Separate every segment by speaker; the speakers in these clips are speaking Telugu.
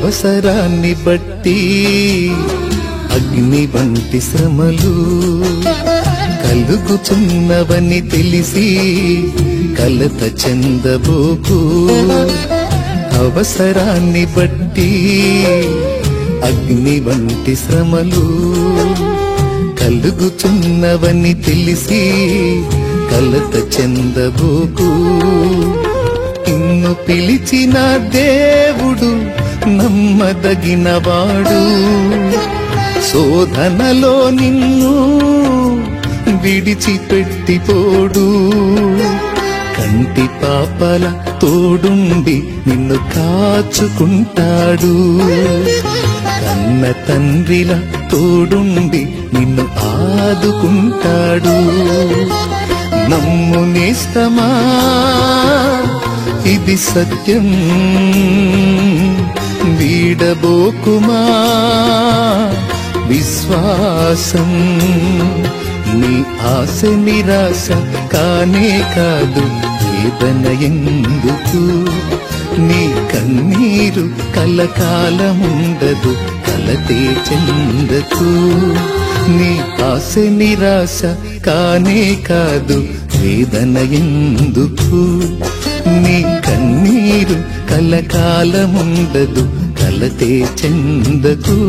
Speaker 1: అవసరాన్ని బట్టి అగ్ని వంటి శ్రమలు కలుగుచున్నవని తెలిసి కలత చెందబోకు. అవసరాన్ని బట్టి అగ్ని వంటి శ్రమలు కలుగుచున్నవని తెలిసి కలత చెందబోకు. నిన్ను పిలిచిన దేవుడు నమ్మదగినవాడు, శోధనలో నిన్ను విడిచిపెట్టిపోడు. కంటి పాపల తోడుండి నిన్ను కాచుకుంటాడు, కన్న తండ్రిలా తోడుండి నిన్ను ఆదుకుంటాడు. నమ్ము నేస్తమా, ఇది సత్యం, వీడబోకుమా విశ్వాసం. నీ ఆశ నిరాశ కానే కాదు, వేదన ఎందుకు? నీ కన్నీరు కలకాలముండదు, కలతే చెందకు. నీ ఆశ నిరాశ కానే కాదు, వేదన ఎందుకు? నీ కన్నీరు కలకాలముండదు, కలతే చెందకు.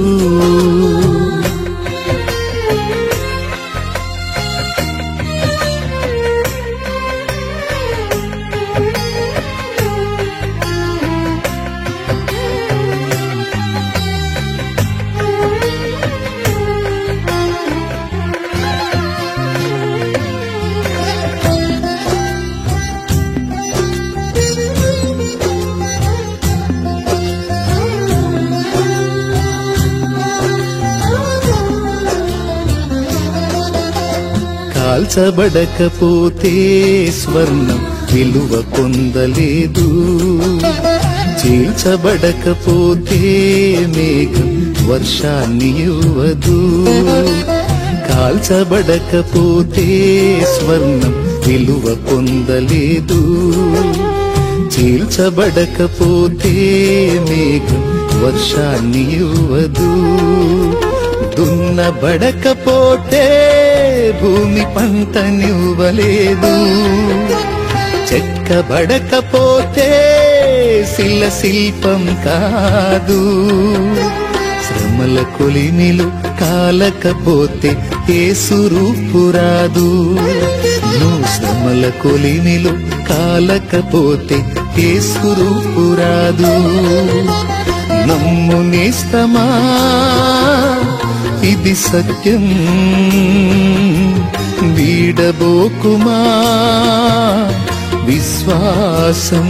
Speaker 1: కాల్చబడకపోతే స్వర్ణం విలువ పొందలేదు, చీల్చబడకపోతే మేఘం వర్షాన్ని ఇవ్వదు. కాల్చబడకపోతే స్వర్ణం విలువ పొందలేదు, చీల్చబడకపోతే మేఘం వర్షాన్ని ఇవ్వదు. దున్నబడకపోతే భూమి పంటనివ్వలేదు, చెక్కబడకపోతే శిల శిల్పం కాదు. శ్రమల కొలిమిలు కాలకపోతే యేసు రూపు రాదు. నువ్వు శ్రమల కొలిమిలు కాలకపోతే యేసు రూపు రాదు. నమ్ము నేస్తమా, ఇది సత్యం, వీడబోకుమా విశ్వాసం.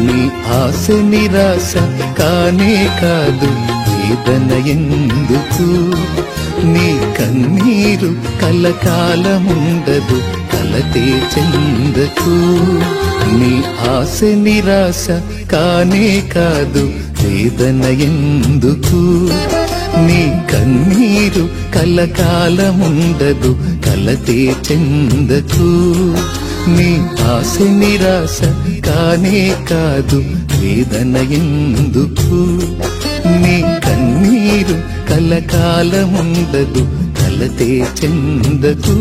Speaker 1: నీ ఆశ నిరాశ కానే కాదు, వేదన ఎందుకు? నీ కన్నీరు కలకాలముండదు, కలతే చెందకు. నీ ఆశ నిరాశ కానే కాదు, వేదన ఎందుకు? నీ కన్నీరు కలకాలముండదు, కలతే చెందకు. నీ ఆశ నిరాశ కానే కాదు, వేదన ఎందుకు? నీ కన్నీరు కలకాలముండదు, కలతే చెందకు.